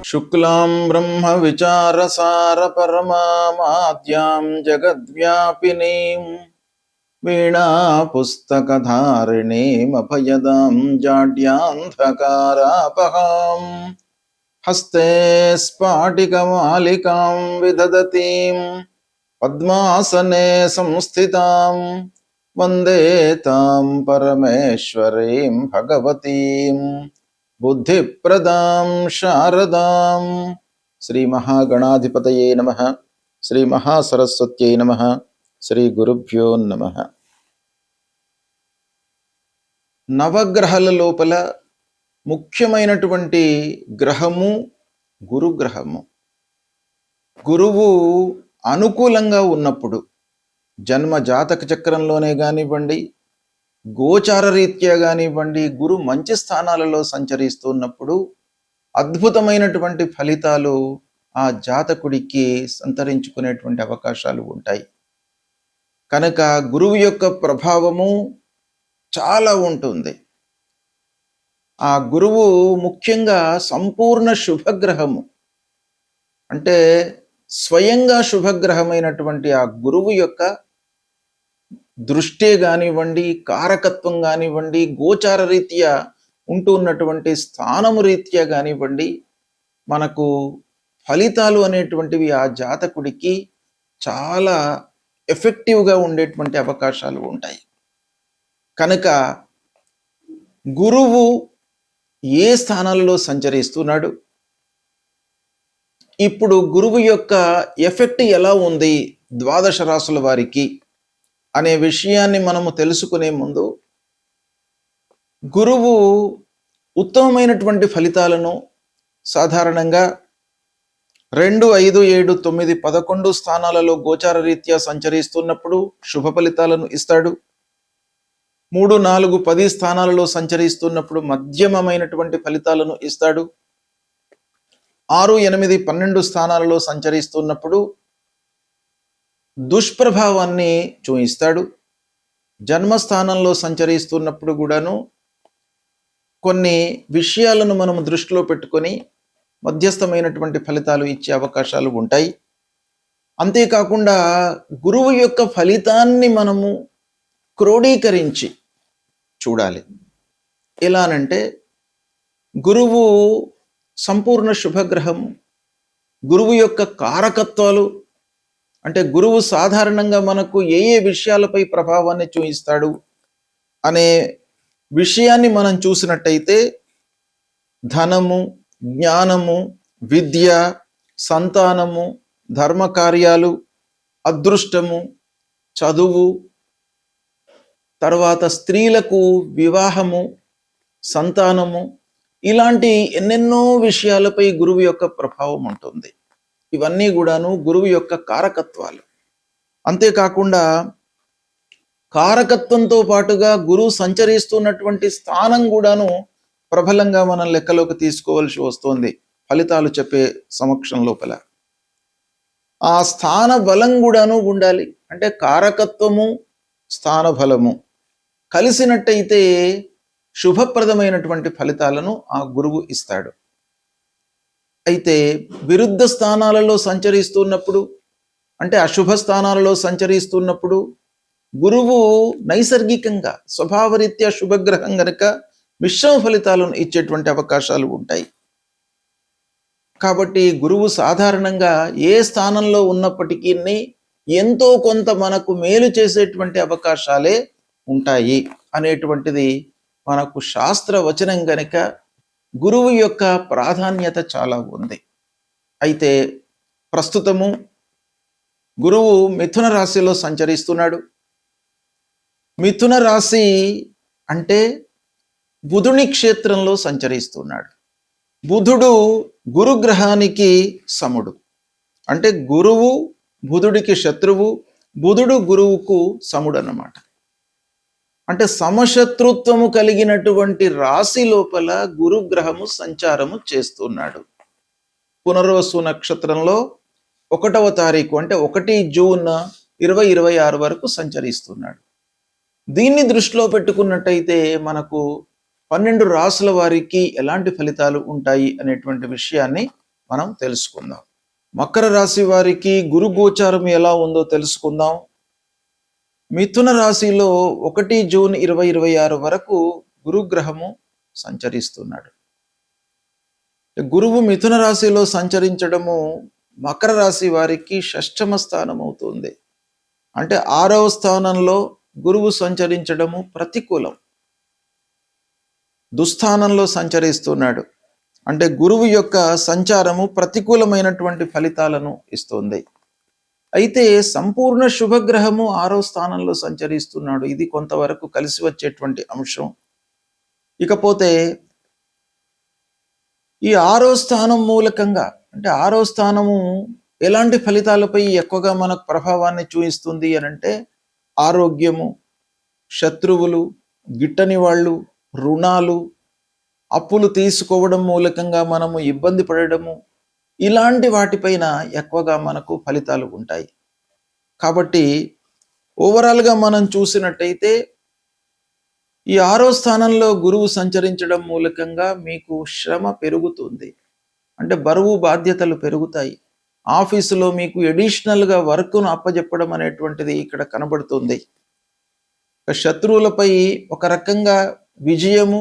శుక్లాం బ్రహ్మ విచారసార పరమాద్యాం జగద్వ్యాపినీం వీణా పుస్తకధారిణీం అభయదాం జాడ్యాంధకారాపహాం హస్తే స్ఫాటికమాలికాం విదదతీం పద్మాసనే సంస్థితాం వందే తాం పరమేశ్వరీం భగవతీం బుద్ధిప్రదాం శారదాం. శ్రీ మహాగణాధిపతయే నమః. శ్రీ మహాసరస్వత్యై నమః. శ్రీ గురుభ్యో నమః. నవగ్రహాల లోపల ముఖ్యమైనటువంటి గ్రహము గురుగ్రహము. గురువు అనుకూలంగా ఉన్నప్పుడు జన్మ జాతక చక్రంలోనే కానివ్వండి, గోచార రీత్యా కానివ్వండి, గురు మంచి స్థానాలలో సంచరిస్తున్నప్పుడు అద్భుతమైనటువంటి ఫలితాలు ఆ జాతకుడికి సంతరించుకునేటువంటి అవకాశాలు ఉంటాయి. కనుక గురువు యొక్క ప్రభావము చాలా ఉంటుంది. ఆ గురువు ముఖ్యంగా సంపూర్ణ శుభగ్రహము, అంటే స్వయంగా శుభగ్రహమైనటువంటి ఆ గురువు యొక్క దృష్టి కానివ్వండి, కారకత్వం కానివ్వండి, గోచార రీత్యా ఉంటున్నటువంటి స్థానము రీత్యా కానివ్వండి, మనకు ఫలితాలు అనేటువంటివి ఆ జాతకుడికి చాలా ఎఫెక్టివ్గా ఉండేటువంటి అవకాశాలు ఉంటాయి. కనుక గురువు ఏ స్థానాలలో సంచరిస్తున్నాడు, ఇప్పుడు గురువు యొక్క ఎఫెక్ట్ ఎలా ఉంది ద్వాదశ రాశుల వారికి అనే విషయాన్ని మనము తెలుసుకునే ముందు, గురువు ఉత్తమమైనటువంటి ఫలితాలను సాధారణంగా 2, 5, 7, 9, 11 స్థానాలలో గోచార రీత్యా సంచరిస్తున్నప్పుడు శుభ ఫలితాలను ఇస్తాడు. 3, 4, 10 స్థానాలలో సంచరిస్తున్నప్పుడు మధ్యమమైనటువంటి ఫలితాలను ఇస్తాడు. 6, 8, 12 స్థానాలలో సంచరిస్తున్నప్పుడు దుష్ప్రభావాన్ని చూయిస్తాడు. జన్మస్థానంలో సంచరిస్తున్నప్పుడు కూడాను కొన్ని విషయాలను మనం దృష్టిలో పెట్టుకొని మధ్యస్థమైనటువంటి ఫలితాలు ఇచ్చే అవకాశాలు ఉంటాయి. అంతేకాకుండా గురువు యొక్క ఫలితాన్ని మనము క్రోడీకరించి చూడాలి. ఎలానంటే, గురువు సంపూర్ణ శుభగ్రహం, గురువు యొక్క కారకత్వాలు, అంటే గురువు సాధారణంగా మనకు ఏ ఏ విషయాలపై ప్రభావాన్ని చూపిస్తాడు అనే విషయాన్ని మనం చూసినట్టయితే, ధనము, జ్ఞానము, విద్య, సంతానము, ధర్మకార్యాలు, అదృష్టము, చదువు, తర్వాత స్త్రీలకు వివాహము, సంతానము, ఇలాంటి ఎన్నెన్నో విషయాలపై గురువు యొక్క ప్రభావం ఉంటుంది. ఇవన్నీ కూడాను గురువు యొక్క కారకత్వాలు. అంతేకాకుండా కారకత్వంతో పాటుగా గురువు సంచరిస్తున్నటువంటి స్థానం కూడాను ప్రబలంగా మనం లెక్కలోకి తీసుకోవాల్సి వస్తుంది ఫలితాలు చెప్పే సమక్షం లోపల. ఆ స్థాన బలం కూడాను ఉండాలి. అంటే కారకత్వము, స్థాన బలము కలిసినట్టయితే శుభప్రదమైనటువంటి ఫలితాలను ఆ గురువు ఇస్తాడు. అయితే విరుద్ధ స్థానాలలో సంచరిస్తున్నప్పుడు, అంటే అశుభ స్థానాలలో సంచరిస్తున్నప్పుడు గురువు నైసర్గికంగా స్వభావరీత్యా శుభగ్రహం గనక మిశ్రమ ఫలితాలను ఇచ్చేటువంటి అవకాశాలు ఉంటాయి. కాబట్టి గురువు సాధారణంగా ఏ స్థానంలో ఉన్నప్పటికీ ఎంతో కొంత మనకు మేలు చేసేటువంటి అవకాశాలే ఉంటాయి అనేటువంటిది మనకు శాస్త్ర వచనం గనక గురువు యొక్క ప్రాధాన్యత చాలా ఉంది. అయితే ప్రస్తుతము గురువు మిథున రాశిలో సంచరిస్తున్నాడు. మిథున రాశి అంటే బుధుని క్షేత్రంలో సంచరిస్తున్నాడు. బుధుడు గురుగ్రహానికి సముడు, అంటే గురువు బుధుడికి శత్రువు, బుధుడు గురువుకు సముడు అన్నమాట. అంటే సమశత్రుత్వము కలిగినటువంటి రాశి లోపల గురుగ్రహము సంచారము చేస్తున్నాడు. పునర్వసు నక్షత్రంలో 1వ తారీఖు, అంటే 1 జూన్ 2026 వరకు సంచరిస్తున్నాడు. దీన్ని దృష్టిలో పెట్టుకున్నట్టయితే మనకు 12 రాసుల వారికి ఎలాంటి ఫలితాలు ఉంటాయి అనేటువంటి విషయాన్ని మనం తెలుసుకుందాం. మకర రాశి వారికి గురు గోచారం ఎలా ఉందో తెలుసుకుందాం. మిథున రాశిలో 1 జూన్ 2026 వరకు గురుగ్రహము సంచరిస్తున్నాడు. గురువు మిథున రాశిలో సంచరించడము మకర రాశి వారికి షష్టమ స్థానం అవుతుంది. అంటే 6వ స్థానంలో గురువు సంచరించడము ప్రతికూలం, దుస్థానంలో సంచరిస్తున్నాడు. అంటే గురువు యొక్క సంచారము ప్రతికూలమైనటువంటి ఫలితాలను ఇస్తుంది. అయితే సంపూర్ణ శుభగ్రహము 6వ స్థానంలో సంచరిస్తున్నాడు. ఇది కొంతవరకు కలిసి వచ్చేటువంటి అంశం. ఇకపోతే ఈ 6వ స్థానం మూలకంగా, అంటే 6వ స్థానము ఎలాంటి ఫలితాలపై ఎక్కువగా మనకు ప్రభావాన్ని చూపిస్తుంది అని అంటే ఆరోగ్యము, శత్రువులు, గిట్టని వాళ్ళు, రుణాలు, అప్పులు తీసుకోవడం మూలకంగా మనము ఇబ్బంది పడడము, ఇలాంటి వాటిపైన ఎక్కువగా మనకు ఫలితాలు ఉంటాయి. కాబట్టి ఓవరాల్గా మనం చూసినట్టయితే ఈ 6వ స్థానంలో గురువు సంచరించడం మూలకంగా మీకు శ్రమ పెరుగుతుంది. అంటే బరువు బాధ్యతలు పెరుగుతాయి. ఆఫీసులో మీకు ఎడిషనల్గా వర్క్ను అప్పజెప్పడం అనేటువంటిది ఇక్కడ కనబడుతుంది. శత్రువులపై ఒక రకంగా విజయము,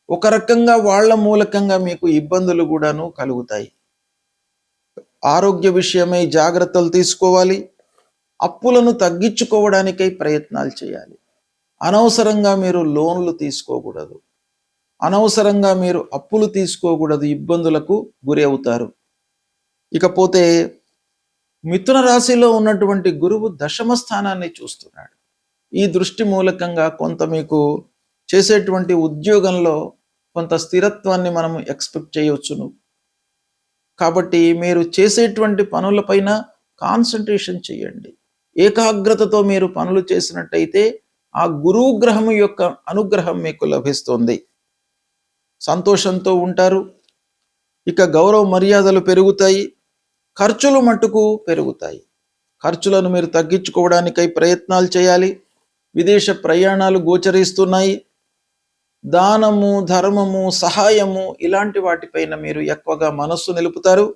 ఒక రకంగా వాళ్ళ మూలకంగా మీకు ఇబ్బందులు కూడాను కలుగుతాయి. ఆరోగ్య విషయమై జాగ్రత్తలు తీసుకోవాలి. అప్పులను తగ్గించుకోవడానికై ప్రయత్నాలు చేయాలి. అనవసరంగా మీరు లోన్లు తీసుకోకూడదు, అనవసరంగా మీరు అప్పులు తీసుకోకూడదు, ఇబ్బందులకు గురి అవుతారు. ఇకపోతే మిథున రాశిలో ఉన్నటువంటి గురువు దశమ స్థానాన్ని చూస్తున్నాడు. ఈ దృష్టి మూలకంగా కొంత మీకు చేసేటువంటి ఉద్యోగంలో కొంత స్థిరత్వాన్ని మనము ఎక్స్పెక్ట్ చేయవచ్చును. కాబట్టి మీరు చేసేటువంటి పనులపైన కాన్సన్ట్రేషన్ చేయండి. ఏకాగ్రతతో మీరు పనులు చేసినట్టయితే ఆ గురువు గ్రహము యొక్క అనుగ్రహం మీకు లభిస్తుంది. సంతోషంతో ఉంటారు. ఇక గౌరవ మర్యాదలు పెరుగుతాయి. ఖర్చులు మట్టుకు పెరుగుతాయి. ఖర్చులను మీరు తగ్గించుకోవడానికై ప్రయత్నాలు చేయాలి. విదేశ ప్రయాణాలు గోచరిస్తున్నాయి. దానము, ధర్మము, సహాయము, ఇలాంటి వాటిపైన మీరు ఎక్కువగా మనస్సు నిలుపుతారు.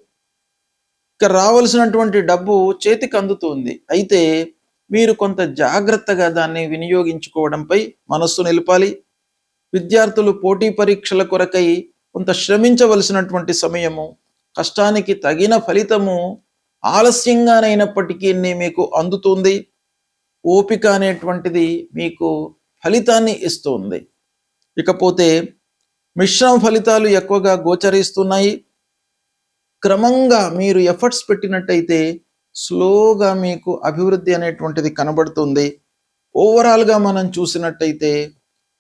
ఇక రావాల్సినటువంటి డబ్బు చేతికి అందుతుంది. అయితే మీరు కొంత జాగ్రత్తగా దాన్ని వినియోగించుకోవడంపై మనస్సు నిలపాలి. విద్యార్థులు పోటీ పరీక్షల కొరకై కొంత శ్రమించవలసినటువంటి సమయము, కష్టానికి తగిన ఫలితము ఆలస్యంగానైనప్పటికీ మీకు అందుతుంది. ఓపిక అనేటువంటిది మీకు ఫలితాన్ని ఇస్తుంది. ఇకపోతే మిశ్రమ ఫలితాలు ఎక్కువగా గోచరిస్తున్నాయి. క్రమంగా మీరు ఎఫర్ట్స్ పెట్టినట్టయితే స్లోగా మీకు అభివృద్ధి అనేటువంటిది కనబడుతుంది. ఓవరాల్గా మనం చూసినట్టయితే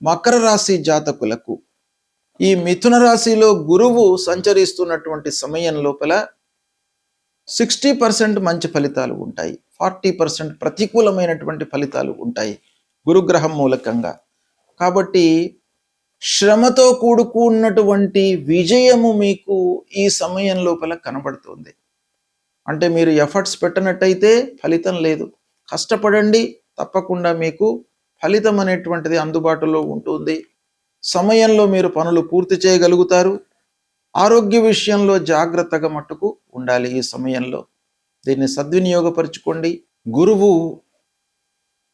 మకర రాశి జాతకులకు ఈ మిథున రాశిలో గురువు సంచరిస్తున్నటువంటి సమయం లోపల 60% మంచి ఫలితాలు ఉంటాయి, 40% ప్రతికూలమైనటువంటి ఫలితాలు ఉంటాయి గురుగ్రహం మూలకంగా. కాబట్టి శ్రమతో కూడుకున్నటువంటి విజయము మీకు ఈ సమయం లోపల కనబడుతుంది. అంటే మీరు ఎఫర్ట్స్ పెట్టినట్టయితే ఫలితం లేదు. కష్టపడండి, తప్పకుండా మీకు ఫలితం అనేటువంటిది అందుబాటులో ఉంటుంది. సమయంలో మీరు పనులు పూర్తి చేయగలుగుతారు. ఆరోగ్య విషయంలో జాగ్రత్తగా మట్టుకు ఉండాలి. ఈ సమయంలో దీన్ని సద్వినియోగపరుచుకోండి. గురువు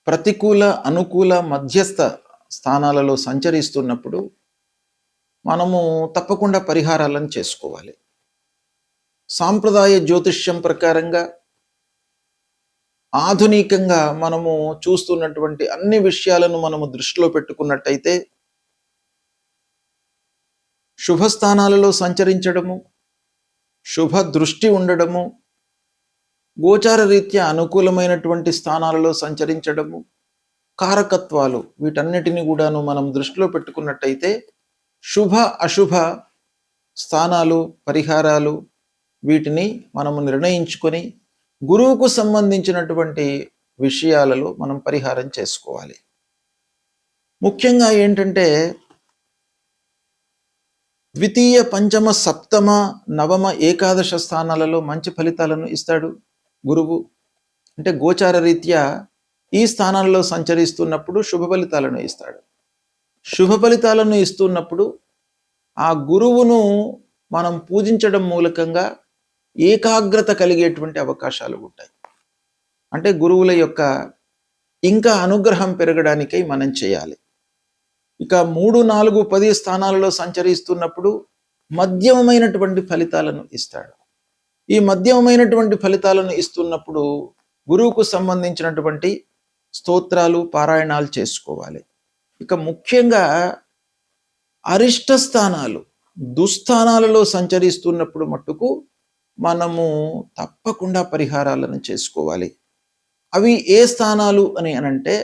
ప్రతికూల, అనుకూల, మధ్యస్థ స్థానాలలో సంచరిస్తున్నప్పుడు మనము తప్పకుండా పరిహారాలను చేసుకోవాలి. సాంప్రదాయ జ్యోతిష్యం ప్రకారంగా ఆధునికంగా మనము చూస్తున్నటువంటి అన్ని విషయాలను మనము దృష్టిలో పెట్టుకున్నట్టయితే శుభస్థానాలలో సంచరించడము, శుభ దృష్టి ఉండడము, గోచార రీత్యా అనుకూలమైనటువంటి స్థానాలలో సంచరించడము, కారకత్వాలు, వీటన్నిటిని కూడాను మనం దృష్టిలో పెట్టుకున్నట్టయితే శుభ అశుభ స్థానాలు, పరిహారాలు, వీటిని మనము నిర్ణయించుకొని గురువుకు సంబంధించినటువంటి విషయాలలో మనం పరిహారం చేసుకోవాలి. ముఖ్యంగా ఏంటంటే ద్వితీయ, పంచమ, సప్తమ, నవమ, ఏకాదశ స్థానాలలో మంచి ఫలితాలను ఇస్తాడు గురువు. అంటే గోచార రీత్యా ఈ స్థానాలలో సంచరిస్తున్నప్పుడు శుభ ఫలితాలను ఇస్తాడు. శుభ ఫలితాలను ఇస్తున్నప్పుడు ఆ గురువును మనం పూజించడం మూలకంగా ఏకాగ్రత కలిగేటువంటి అవకాశాలు ఉంటాయి. అంటే గురువుల యొక్క ఇంకా అనుగ్రహం పెరగడానికై మనం చేయాలి. ఇక 3, 4, 10 స్థానాలలో సంచరిస్తున్నప్పుడు మధ్యమమైనటువంటి ఫలితాలను ఇస్తాడు. ఈ మధ్యమమైనటువంటి ఫలితాలను ఇస్తున్నప్పుడు గురువుకు సంబంధించినటువంటి స్తోత్రాలు పారాయణాలు చేసుకోవాలి. ఇక ముఖ్యంగా అరిష్ట స్థానాలు దుస్థానాలలో సంచరిస్తున్నప్పుడు మట్టుకు మనము తప్పకుండా పరిహారాలను చేసుకోవాలి. అవి ఏ స్థానాలు అని అనంటే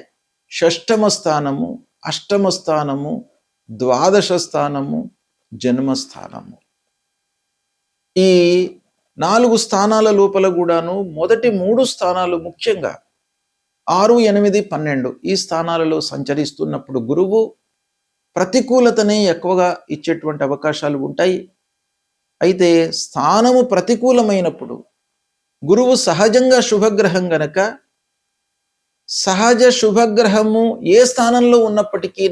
షష్టమ స్థానము, అష్టమ స్థానము, ద్వాదశ స్థానము, జన్మస్థానము. ఈ 4 స్థానాల లోపల కూడాను మొదటి 3 స్థానాలు ముఖ్యంగా 6, 8, 12 ఈ స్థానాలలో సంచరిస్తున్నప్పుడు గురువు ప్రతికూలతనే ఎక్కువగా ఇచ్చేటువంటి అవకాశాలు ఉంటాయి. అయితే స్థానము ప్రతికూలమైనప్పుడు గురువు సహజంగా శుభగ్రహం గనక సహజ శుభగ్రహము ఏ స్థానంలో ఉన్నప్పటికీ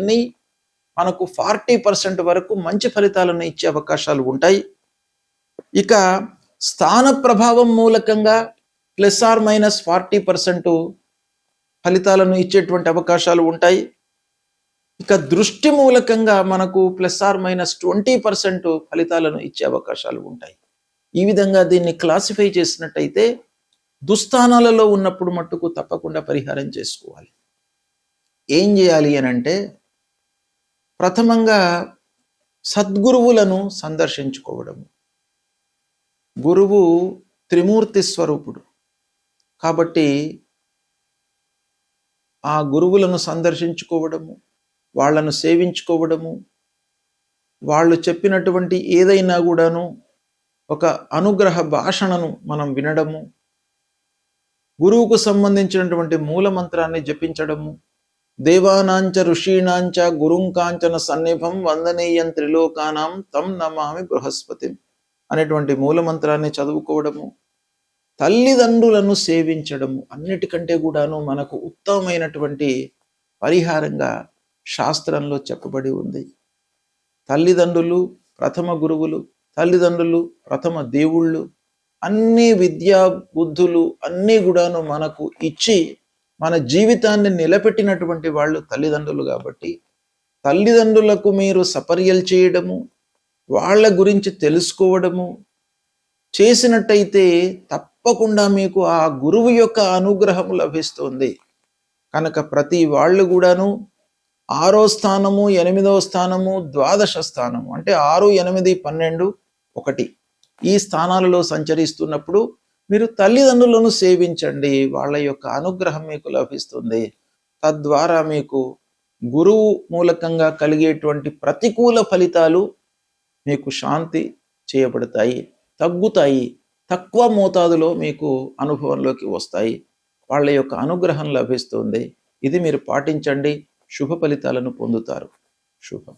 మనకు 40% వరకు మంచి ఫలితాలను ఇచ్చే అవకాశాలు ఉంటాయి. ఇక స్థాన ప్రభావం మూలకంగా ±40% ఫలితాలను ఇచ్చేటువంటి అవకాశాలు ఉంటాయి. ఇక దృష్టి మూలకంగా మనకు ±20% ఫలితాలను ఇచ్చే అవకాశాలు ఉంటాయి. ఈ విధంగా దీన్ని క్లాసిఫై చేసినట్టయితే దుస్థానాలలో ఉన్నప్పుడు మట్టుకు తప్పకుండా పరిహారం చేసుకోవాలి. ఏం చేయాలి అని అంటే ప్రథమంగా సద్గురువులను సందర్శించుకోవడము. గురువు త్రిమూర్తి స్వరూపుడు కాబట్టి ఆ గురువులను సందర్శించుకోవడము, వాళ్ళను సేవించుకోవడము, వాళ్ళు చెప్పినటువంటి ఏదైనా కూడాను ఒక అనుగ్రహ భాషణను మనం వినడము, గురువుకు సంబంధించినటువంటి మూల మంత్రాన్ని జపించడము, దేవానాంచ ఋషీణాంచ గురుంకాంచన సన్నిభం వందనీయం త్రిలోకానాం తం నమామి బృహస్పతి అనేటువంటి మూల మంత్రాన్ని చదువుకోవడము, తల్లిదండ్రులను సేవించడము అన్నిటికంటే కూడాను మనకు ఉత్తమమైనటువంటి పరిహారంగా శాస్త్రంలో చెప్పబడి ఉంది. తల్లిదండ్రులు ప్రథమ గురువులు, తల్లిదండ్రులు ప్రథమ దేవుళ్ళు, అన్ని విద్యా బుద్ధులు అన్నీ కూడాను మనకు ఇచ్చి మన జీవితాన్ని నిలబెట్టినటువంటి వాళ్ళు తల్లిదండ్రులు. కాబట్టి తల్లిదండ్రులకు మీరు సపర్యలు చేయడము, వాళ్ళ గురించి తెలుసుకోవడము చేసినట్టయితే తప్పకుండా మీకు ఆ గురువు యొక్క అనుగ్రహం లభిస్తుంది. కనుక ప్రతి వాళ్ళు కూడాను 6వ స్థానము, 8వ స్థానము, ద్వాదశ స్థానము అంటే 6, 8, 12, 1 ఈ స్థానాలలో సంచరిస్తున్నప్పుడు మీరు తల్లిదండ్రులను సేవించండి. వాళ్ళ యొక్క అనుగ్రహం మీకు లభిస్తుంది. తద్వారా మీకు గురువు మూలకంగా కలిగేటువంటి ప్రతికూల ఫలితాలు మీకు శాంతి చేయబడతాయి, తగ్గుతాయి, తక్కువ మోతాదులో మీకు అనుభవంలోకి వస్తాయి. వాళ్ళ యొక్క అనుగ్రహం లభిస్తుంది. ఇది మీరు పాటించండి, శుభ ఫలితాలను పొందుతారు. శుభం.